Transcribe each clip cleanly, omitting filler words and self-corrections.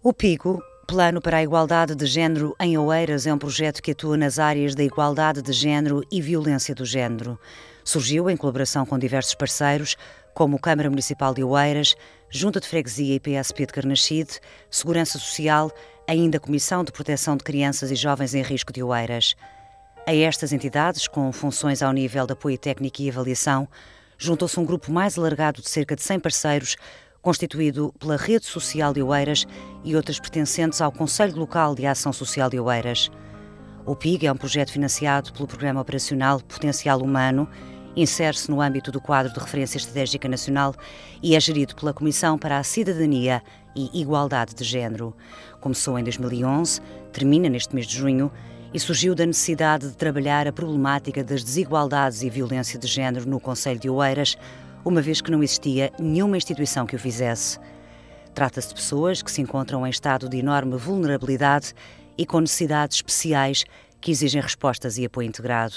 O PIGO, Plano para a Igualdade de Género em Oeiras, é um projeto que atua nas áreas da igualdade de género e violência do género. Surgiu em colaboração com diversos parceiros, como Câmara Municipal de Oeiras, Junta de Freguesia e PSP de Carnaxide, Segurança Social, ainda a Comissão de Proteção de Crianças e Jovens em Risco de Oeiras. A estas entidades, com funções ao nível de apoio técnico e avaliação, juntou-se um grupo mais alargado de cerca de 100 parceiros, constituído pela Rede Social de Oeiras e outras pertencentes ao Conselho Local de Ação Social de Oeiras. O PIG é um projeto financiado pelo Programa Operacional Potencial Humano, insere-se no âmbito do Quadro de Referência Estratégica Nacional e é gerido pela Comissão para a Cidadania e Igualdade de Género. Começou em 2011, termina neste mês de junho e surgiu da necessidade de trabalhar a problemática das desigualdades e violência de género no Concelho de Oeiras, uma vez que não existia nenhuma instituição que o fizesse. Trata-se de pessoas que se encontram em estado de enorme vulnerabilidade e com necessidades especiais que exigem respostas e apoio integrado.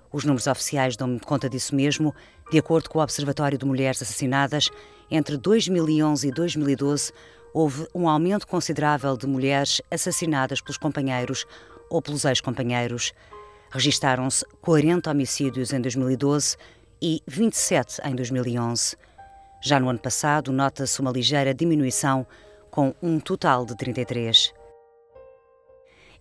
Os números oficiais dão-me conta disso mesmo. De acordo com o Observatório de Mulheres Assassinadas, entre 2011 e 2012 houve um aumento considerável de mulheres assassinadas pelos companheiros ou pelos ex-companheiros. Registaram-se 40 homicídios em 2012 e 27 em 2011. Já no ano passado, nota-se uma ligeira diminuição, com um total de 33.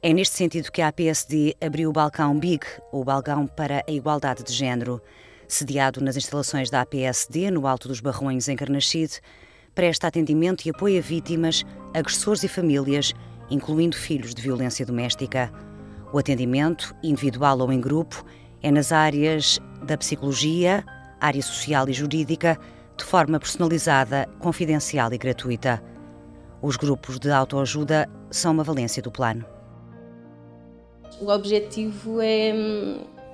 É neste sentido que a APSD abriu o balcão BIG, ou Balcão para a Igualdade de Género. Sediado nas instalações da APSD, no Alto dos Barrões, em Carnaxide, presta atendimento e apoio a vítimas, agressores e famílias, incluindo filhos de violência doméstica. O atendimento, individual ou em grupo, é nas áreas da psicologia, área social e jurídica, de forma personalizada, confidencial e gratuita. Os grupos de autoajuda são uma valência do plano. O objetivo é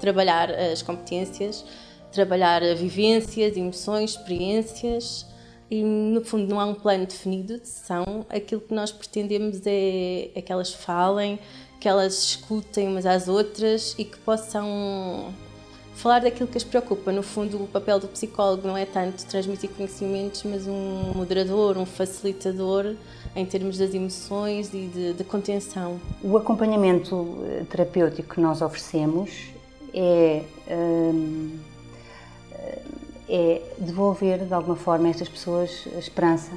trabalhar as competências, trabalhar vivências, emoções, experiências e, no fundo, não há um plano definido de sessão. Aquilo que nós pretendemos é que elas falem, que elas escutem umas às outras e que possam falar daquilo que as preocupa. No fundo, o papel do psicólogo não é tanto transmitir conhecimentos, mas um moderador, um facilitador em termos das emoções e de contenção. O acompanhamento terapêutico que nós oferecemos é devolver, de alguma forma, a estas pessoas a esperança.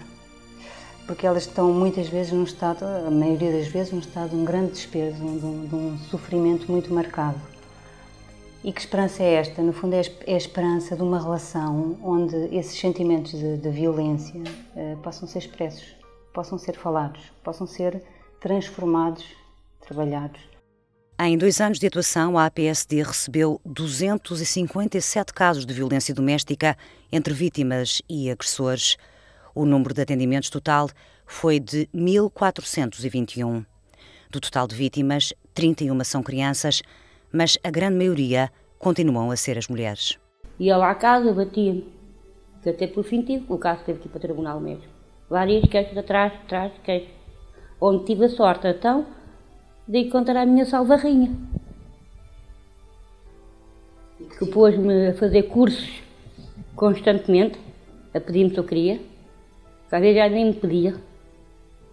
Porque elas estão muitas vezes num estado, a maioria das vezes, num estado de um grande desespero, de um sofrimento muito marcado. E que esperança é esta? No fundo é a esperança de uma relação onde esses sentimentos de violência possam ser expressos, possam ser falados, possam ser transformados, trabalhados. Em 2 anos de atuação, a APSD recebeu 257 casos de violência doméstica entre vítimas e agressores. O número de atendimentos total foi de 1.421. Do total de vítimas, 31 são crianças, mas a grande maioria continuam a ser as mulheres. Ia lá à casa, batia-me, que até por fim o caso teve que ir para o tribunal mesmo. Várias queixas atrás, queixas. Onde tive a sorte, então, de encontrar a minha salvarrinha, que pôs-me a fazer cursos constantemente, a pedir-me se eu queria. Às vezes já nem me pedia.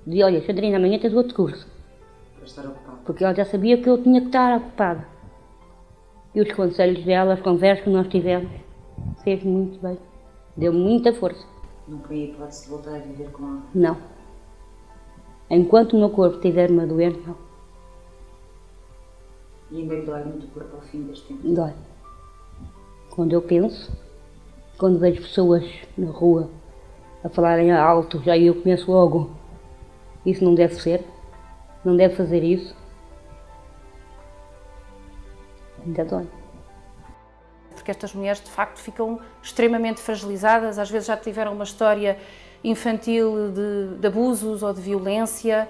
Dizia, olha, Sandrina, amanhã tens outro curso. Para estar ocupada. Porque ela já sabia que eu tinha que estar ocupada. E os conselhos dela, as conversas que nós tivemos, fez muito bem. Deu-me muita força. Nunca ia hipótese de voltar a viver com ela? Não. Enquanto o meu corpo estiver-me a doer, não. E ainda lhe dói muito o corpo ao fim deste tempo? Dói. Quando eu penso, quando vejo pessoas na rua a falarem alto, já eu começo logo. Isso não deve ser, não deve fazer isso. Ainda dói. Porque estas mulheres, de facto, ficam extremamente fragilizadas, às vezes já tiveram uma história infantil de abusos ou de violência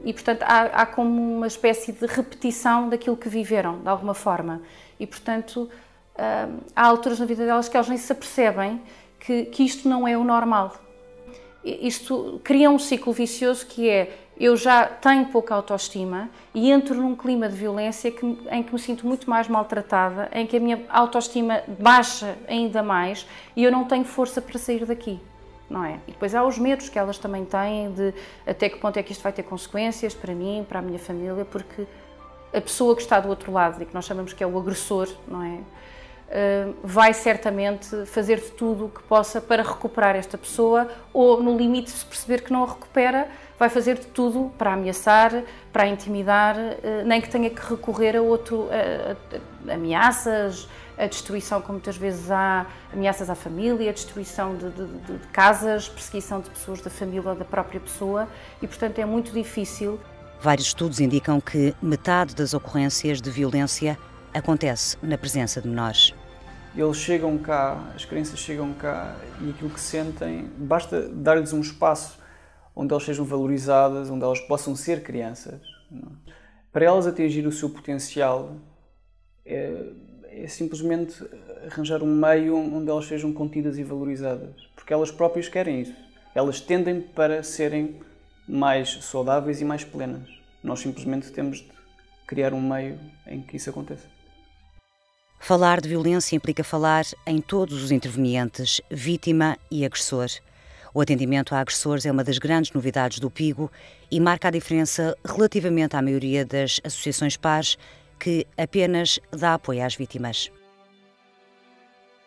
e, portanto, há como uma espécie de repetição daquilo que viveram, de alguma forma. E, portanto, há alturas na vida delas que elas nem se apercebem que isto não é o normal. Isto cria um ciclo vicioso que é, eu já tenho pouca autoestima e entro num clima de violência em que me sinto muito mais maltratada, em que a minha autoestima baixa ainda mais e eu não tenho força para sair daqui. não é? E depois há os medos que elas também têm de até que ponto é que isto vai ter consequências para mim, para a minha família, porque a pessoa que está do outro lado e que nós chamamos que é o agressor, não é? Vai certamente fazer de tudo o que possa para recuperar esta pessoa ou, no limite, se perceber que não a recupera, vai fazer de tudo para ameaçar, para a intimidar, nem que tenha que recorrer a ameaças, a destruição, como muitas vezes há, ameaças à família, a destruição de casas, perseguição de pessoas da família ou da própria pessoa e, portanto, é muito difícil. Vários estudos indicam que metade das ocorrências de violência acontece na presença de menores. Eles chegam cá, as crianças chegam cá e aquilo que sentem, basta dar-lhes um espaço onde elas sejam valorizadas, onde elas possam ser crianças. Não? Para elas atingir o seu potencial é simplesmente arranjar um meio onde elas sejam contidas e valorizadas, porque elas próprias querem isso. Elas tendem para serem mais saudáveis e mais plenas. Nós simplesmente temos de criar um meio em que isso aconteça. Falar de violência implica falar em todos os intervenientes, vítima e agressor. O atendimento a agressores é uma das grandes novidades do PIGO e marca a diferença relativamente à maioria das associações pares, que apenas dá apoio às vítimas.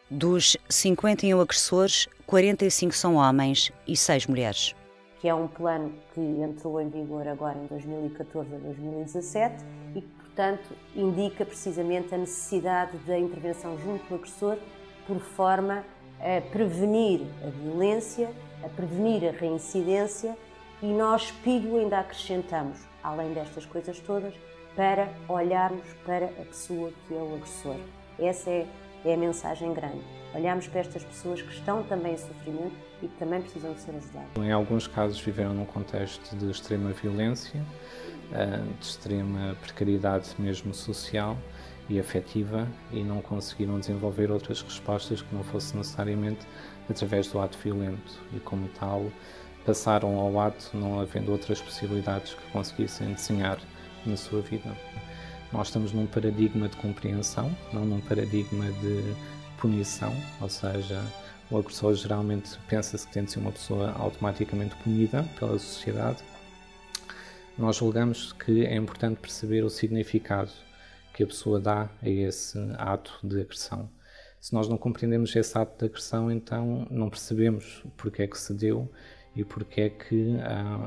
Dos 51 agressores, 45 são homens e 6 mulheres. Que é um plano que entrou em vigor agora em 2014 a 2017 e que, portanto, indica precisamente a necessidade da intervenção junto do agressor por forma a prevenir a violência, a prevenir a reincidência e nós, PIGO, ainda acrescentamos, além destas coisas todas, para olharmos para a pessoa que é o agressor. Essa é a mensagem grande. Olharmos para estas pessoas que estão também em sofrimento e que também precisam de ser ajudadas. Em alguns casos viveram num contexto de extrema violência, de extrema precariedade mesmo social e afetiva e não conseguiram desenvolver outras respostas que não fosse necessariamente através do ato violento e como tal passaram ao ato não havendo outras possibilidades que conseguissem desenhar na sua vida. Nós estamos num paradigma de compreensão, não num paradigma de punição, ou seja, o agressor geralmente pensa-se que tem de ser uma pessoa automaticamente punida pela sociedade. Nós julgamos que é importante perceber o significado que a pessoa dá a esse ato de agressão. Se nós não compreendemos esse ato de agressão, então não percebemos porque é que se deu e porque é que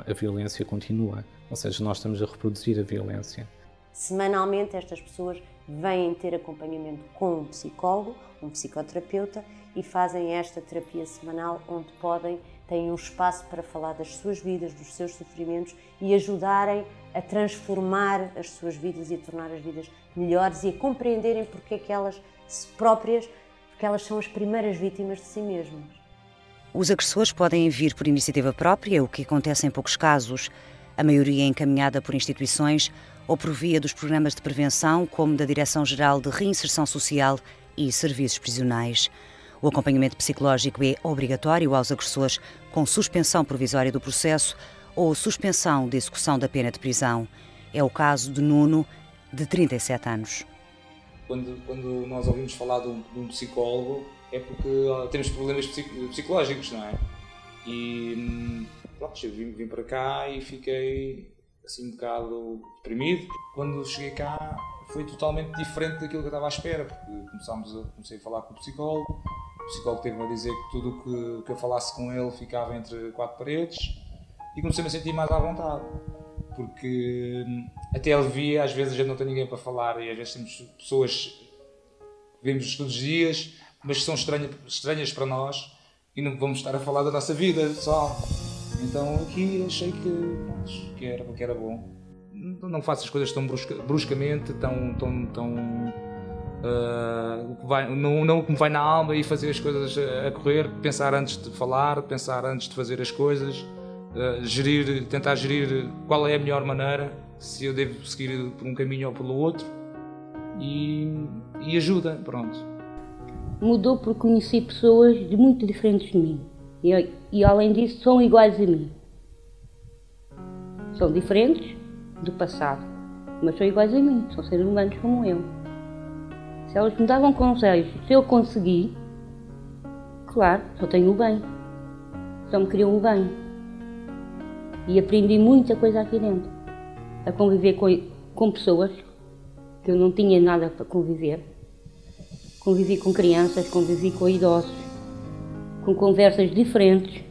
a violência continua. Ou seja, nós estamos a reproduzir a violência. Semanalmente estas pessoas vêm ter acompanhamento com um psicólogo, um psicoterapeuta e fazem esta terapia semanal onde têm um espaço para falar das suas vidas, dos seus sofrimentos e ajudarem a transformar as suas vidas e a tornar as vidas melhores e a compreenderem porque é que elas próprias, porque elas são as primeiras vítimas de si mesmas. Os agressores podem vir por iniciativa própria, o que acontece em poucos casos. A maioria é encaminhada por instituições ou por via dos programas de prevenção, como da Direção-Geral de Reinserção Social e Serviços Prisionais. O acompanhamento psicológico é obrigatório aos agressores com suspensão provisória do processo ou suspensão de execução da pena de prisão. É o caso de Nuno, de 37 anos. Quando nós ouvimos falar de um psicólogo é porque temos problemas psicológicos, não é? E pronto, eu vim para cá e fiquei assim um bocado deprimido. Quando cheguei cá foi totalmente diferente daquilo que eu estava à espera, porque comecei a falar com o psicólogo teve-me a dizer que tudo que eu falasse com ele ficava entre 4 paredes e comecei-me a sentir mais à vontade, porque até ele via, às vezes a gente não tem ninguém para falar e às vezes temos pessoas que vemos todos os dias, mas que são estranhas para nós e não vamos estar a falar da nossa vida só. Então aqui achei que era bom. Não faço as coisas tão bruscamente, não o que me vai na alma e fazer as coisas a correr, pensar antes de falar, pensar antes de fazer as coisas, tentar gerir qual é a melhor maneira, se eu devo seguir por um caminho ou pelo outro e ajuda, pronto. Mudou porque conheci pessoas de muito diferentes de mim e além disso são iguais a mim. São diferentes do passado, mas são iguais a mim, são seres humanos como eu. Se elas me davam conselhos, se eu conseguir, claro, só tenho o bem. só me queriam o bem. E aprendi muita coisa aqui dentro. A conviver com pessoas que eu não tinha nada para conviver. Convivi com crianças, convivi com idosos, com conversas diferentes,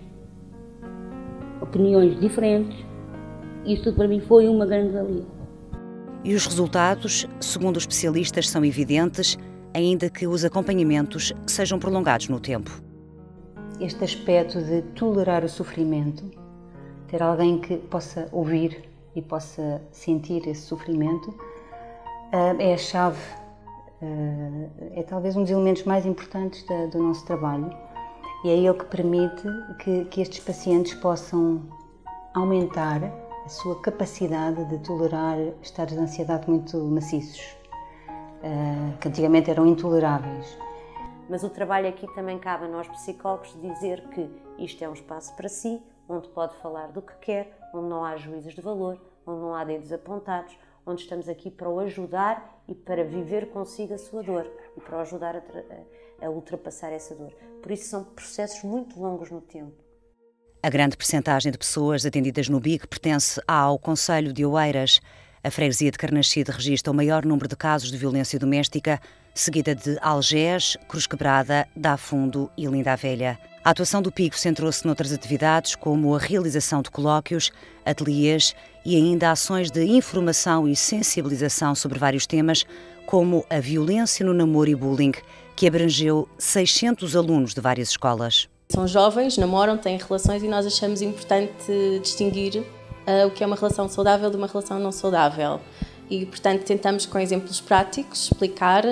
opiniões diferentes. Isso tudo para mim foi uma grande valia. E os resultados, segundo os especialistas, são evidentes, ainda que os acompanhamentos sejam prolongados no tempo. Este aspecto de tolerar o sofrimento, ter alguém que possa ouvir e possa sentir esse sofrimento, é a chave, é talvez um dos elementos mais importantes do nosso trabalho, e é ele que permite que estes pacientes possam aumentar a sua capacidade de tolerar estados de ansiedade muito maciços, que antigamente eram intoleráveis. Mas o trabalho aqui também cabe a nós psicólogos dizer que isto é um espaço para si, onde pode falar do que quer, onde não há juízos de valor, onde não há dedos apontados, onde estamos aqui para o ajudar e para viver consigo a sua dor e para o ajudar a ultrapassar essa dor. Por isso são processos muito longos no tempo. A grande percentagem de pessoas atendidas no BIG pertence ao Concelho de Oeiras. A freguesia de Carnaxide registra o maior número de casos de violência doméstica, seguida de Algés, Cruz Quebrada, Dá Fundo e Linda a Velha. A atuação do PIG centrou-se noutras atividades, como a realização de colóquios, ateliês e ainda ações de informação e sensibilização sobre vários temas, como a violência no namoro e bullying, que abrangeu 600 alunos de várias escolas. São jovens, namoram, têm relações e nós achamos importante distinguir o que é uma relação saudável de uma relação não saudável. E, portanto, tentamos com exemplos práticos explicar,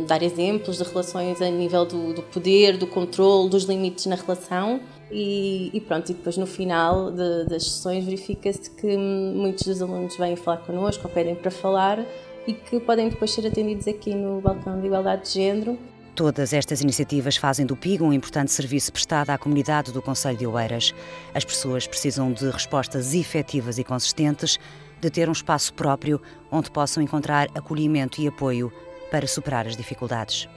dar exemplos de relações a nível do poder, do controle, dos limites na relação e pronto, e depois no final das sessões verifica-se que muitos dos alunos vêm falar connosco ou pedem para falar e que podem depois ser atendidos aqui no Balcão de Igualdade de Género. Todas estas iniciativas fazem do PIG um importante serviço prestado à comunidade do Concelho de Oeiras. As pessoas precisam de respostas efetivas e consistentes, de ter um espaço próprio onde possam encontrar acolhimento e apoio para superar as dificuldades.